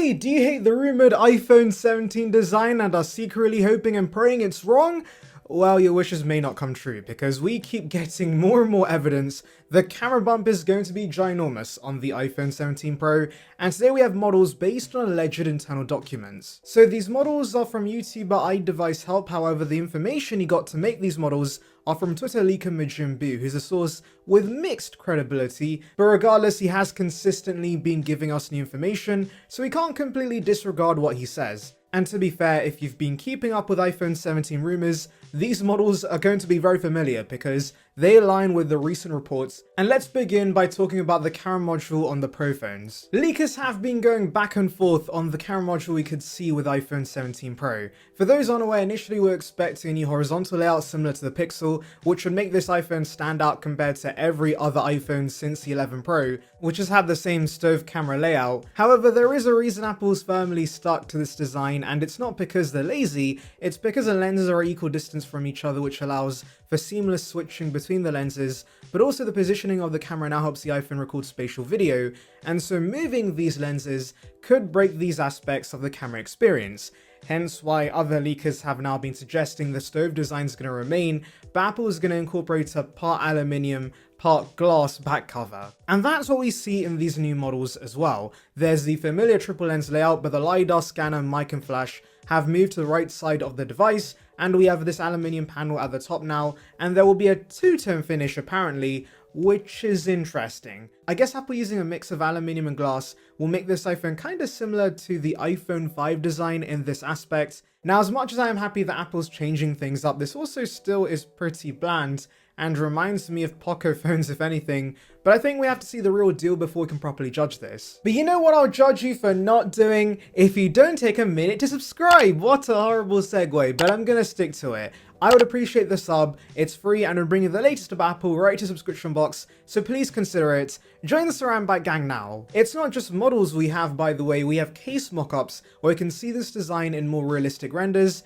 Hey, do you hate the rumored iPhone 17 design and are secretly hoping and praying it's wrong? Well, your wishes may not come true, because we keep getting more and more evidence the camera bump is going to be ginormous on the iPhone 17 Pro, and today we have models based on alleged internal documents. So these models are from YouTuber iDevice Help, however the information he got to make these models are from Twitter leaker Majin Buu, who's a source with mixed credibility, but regardless he has consistently been giving us new information, so we can't completely disregard what he says. And to be fair, if you've been keeping up with iPhone 17 rumors, these models are going to be very familiar because they align with the recent reports. And let's begin by talking about the camera module on the Pro phones. Leakers have been going back and forth on the camera module we could see with iPhone 17 Pro. For those unaware, initially we were expecting a new horizontal layout similar to the Pixel, which would make this iPhone stand out compared to every other iPhone since the 11 Pro, which has had the same stove camera layout. However, there is a reason Apple's firmly stuck to this design, and it's not because they're lazy, it's because the lenses are at equal distance from each other, which allows for seamless switching between the lenses, but also the positioning of the camera now helps the iPhone record spatial video, and so moving these lenses could break these aspects of the camera experience. Hence why other leakers have now been suggesting the stove design is going to remain, but Apple is going to incorporate a part aluminium, part glass back cover. And that's what we see in these new models as well. There's the familiar triple lens layout, but the LiDAR scanner, mic and flash have moved to the right side of the device, and we have this aluminium panel at the top now, and there will be a two-tone finish apparently, which is interesting. I guess Apple using a mix of aluminium and glass will make this iPhone kinda similar to the iPhone 5 design in this aspect. Now, as much as I am happy that Apple's changing things up, this also still is pretty bland and reminds me of Poco phones if anything, but I think we have to see the real deal before we can properly judge this. But you know what I'll judge you for not doing? If you don't take a minute to subscribe! What a horrible segue, but I'm gonna stick to it. I would appreciate the sub, it's free and will bring you the latest of Apple right to subscription box, so please consider it. Join the saranbyte gang now. It's not just models we have, by the way, we have case mockups where you can see this design in more realistic renders.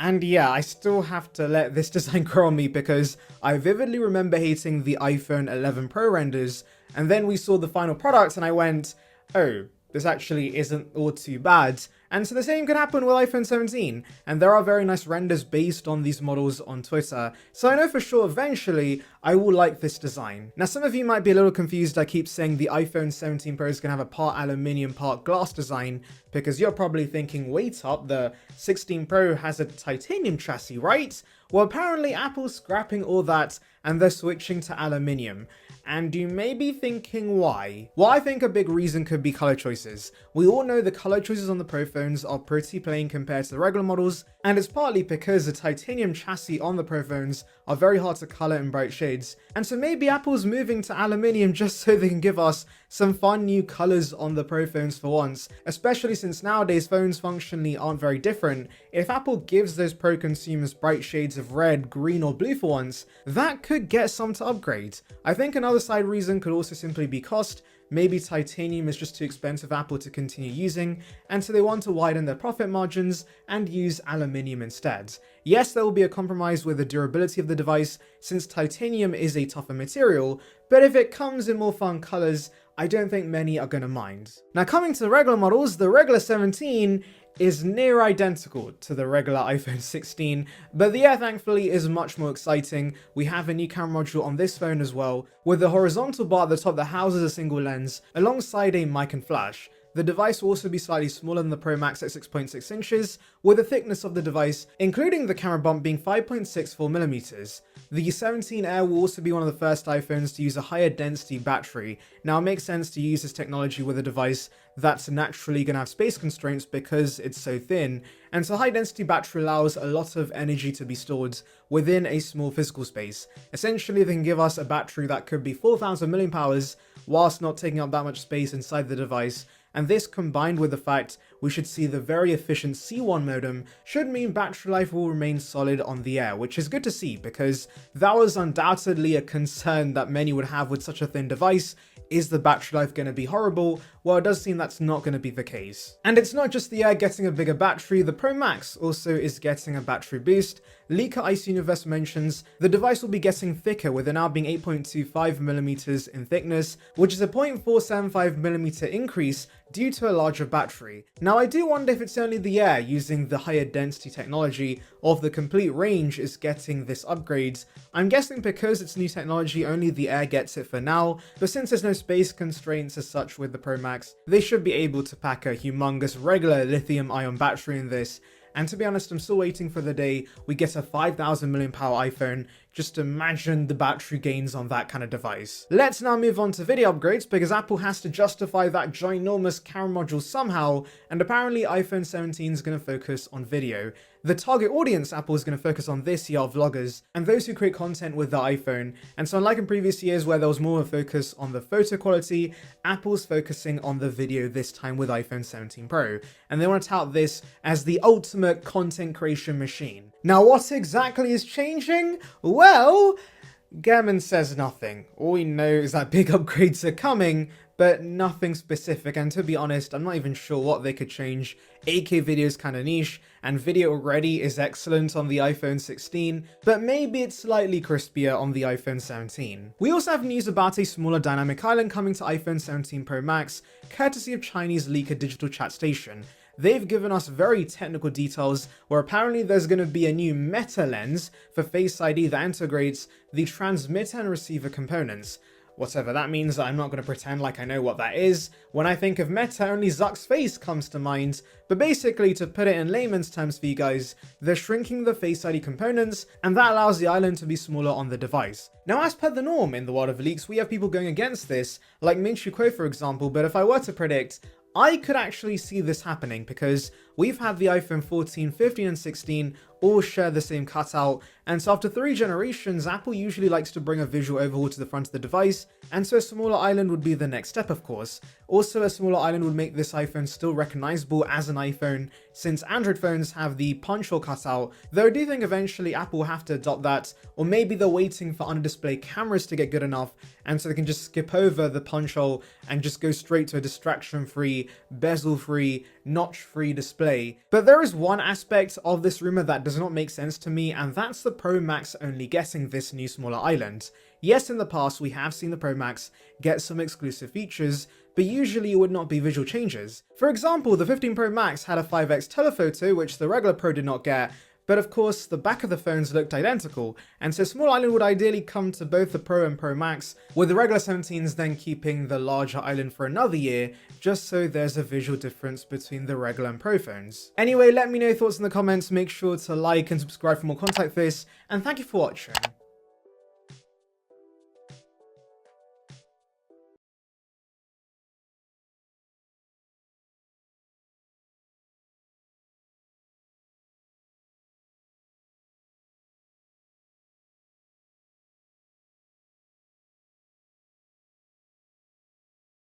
And yeah, I still have to let this design grow on me because I vividly remember hating the iPhone 11 Pro renders, and then we saw the final product and I went, oh, this actually isn't all too bad. And so the same could happen with iPhone 17, and there are very nice renders based on these models on Twitter, so I know for sure eventually I will like this design. Now some of you might be a little confused I keep saying the iPhone 17 Pro is going to have a part aluminium, part glass design, because you're probably thinking, wait up, the 16 Pro has a titanium chassis, right? Well, apparently Apple's scrapping all that and they're switching to aluminium. And you may be thinking why? Well, I think a big reason could be color choices. We all know the color choices on the Pro phones are pretty plain compared to the regular models, and it's partly because the titanium chassis on the Pro phones are very hard to color in bright shades. And so maybe Apple's moving to aluminium just so they can give us some fun new colors on the Pro phones for once, especially since nowadays phones functionally aren't very different. If Apple gives those Pro consumers bright shades of red, green or blue for once, that could get some to upgrade. I think another side reason could also simply be cost. Maybe titanium is just too expensive for Apple to continue using, and so they want to widen their profit margins and use aluminium instead. Yes, there will be a compromise with the durability of the device, since titanium is a tougher material, but if it comes in more fun colors, I don't think many are going to mind. Now coming to the regular models, the regular 17 is near identical to the regular iPhone 16, but the Air thankfully is much more exciting. We have a new camera module on this phone as well, with the horizontal bar at the top that houses a single lens, alongside a mic and flash. The device will also be slightly smaller than the Pro Max at 6.6 inches, with the thickness of the device, including the camera bump, being 5.64mm. The 17 Air will also be one of the first iPhones to use a higher density battery. Now it makes sense to use this technology with a device that's naturally going to have space constraints because it's so thin, and so high density battery allows a lot of energy to be stored within a small physical space. Essentially they can give us a battery that could be 4,000 mAh whilst not taking up that much space inside the device. And this, combined with the fact we should see the very efficient C1 modem, should mean battery life will remain solid on the Air, which is good to see because that was undoubtedly a concern that many would have with such a thin device. Is the battery life going to be horrible? Well, it does seem that's not going to be the case. And it's not just the Air getting a bigger battery, the Pro Max also is getting a battery boost. Leaker Ice Universe mentions the device will be getting thicker, with it now being 8.25mm in thickness, which is a 0.475mm increase due to a larger battery. Now I do wonder if it's only the Air using the higher density technology, or if the complete range is getting this upgrade. I'm guessing because it's new technology, only the Air gets it for now, but since there's no space constraints as such with the Pro Max, they should be able to pack a humongous regular lithium-ion battery in this. And to be honest, I'm still waiting for the day we get a 5,000 mAh iPhone. Just imagine the battery gains on that kind of device. Let's now move on to video upgrades, because Apple has to justify that ginormous camera module somehow, and apparently iPhone 17 is going to focus on video. The target audience Apple is going to focus on this year are vloggers, and those who create content with the iPhone. And so unlike in previous years where there was more of a focus on the photo quality, Apple's focusing on the video this time with iPhone 17 Pro. And they want to tout this as the ultimate content creation machine. Now what exactly is changing? Well, Gurman says nothing. All we know is that big upgrades are coming, but nothing specific, and to be honest, I'm not even sure what they could change. 8K video is kind of niche, and video already is excellent on the iPhone 16, but maybe it's slightly crispier on the iPhone 17. We also have news about a smaller dynamic island coming to iPhone 17 Pro Max, courtesy of Chinese leaker Digital Chat Station. They've given us very technical details where apparently there's going to be a new meta lens for Face ID that integrates the transmitter and receiver components. Whatever that means, I'm not going to pretend like I know what that is. When I think of Meta, only Zuck's face comes to mind, but basically, to put it in layman's terms for you guys, they're shrinking the Face ID components, and that allows the island to be smaller on the device. Now, as per the norm in the world of leaks, we have people going against this, like Minshu Kuo for example, but if I were to predict, I could actually see this happening because we've had the iPhone 14, 15 and 16 all share the same cutout, and so after 3 generations, Apple usually likes to bring a visual overhaul to the front of the device, and so a smaller island would be the next step, of course. Also, a smaller island would make this iPhone still recognizable as an iPhone, since Android phones have the punch hole cutout, though I do think eventually Apple will have to adopt that, or maybe they're waiting for under-display cameras to get good enough, and so they can just skip over the punch hole and just go straight to a distraction-free, bezel-free, notch-free display. But there is one aspect of this rumor that does not make sense to me, and that's the Pro Max only getting this new smaller island. Yes, in the past we have seen the Pro Max get some exclusive features, but usually it would not be visual changes. For example, the 15 Pro Max had a 5x telephoto, which the regular Pro did not get, but of course the back of the phones looked identical, and so small island would ideally come to both the Pro and Pro Max, with the regular 17s then keeping the larger island for another year, just so there's a visual difference between the regular and Pro phones. Anyway, let me know your thoughts in the comments, make sure to like and subscribe for more content like this, and thank you for watching.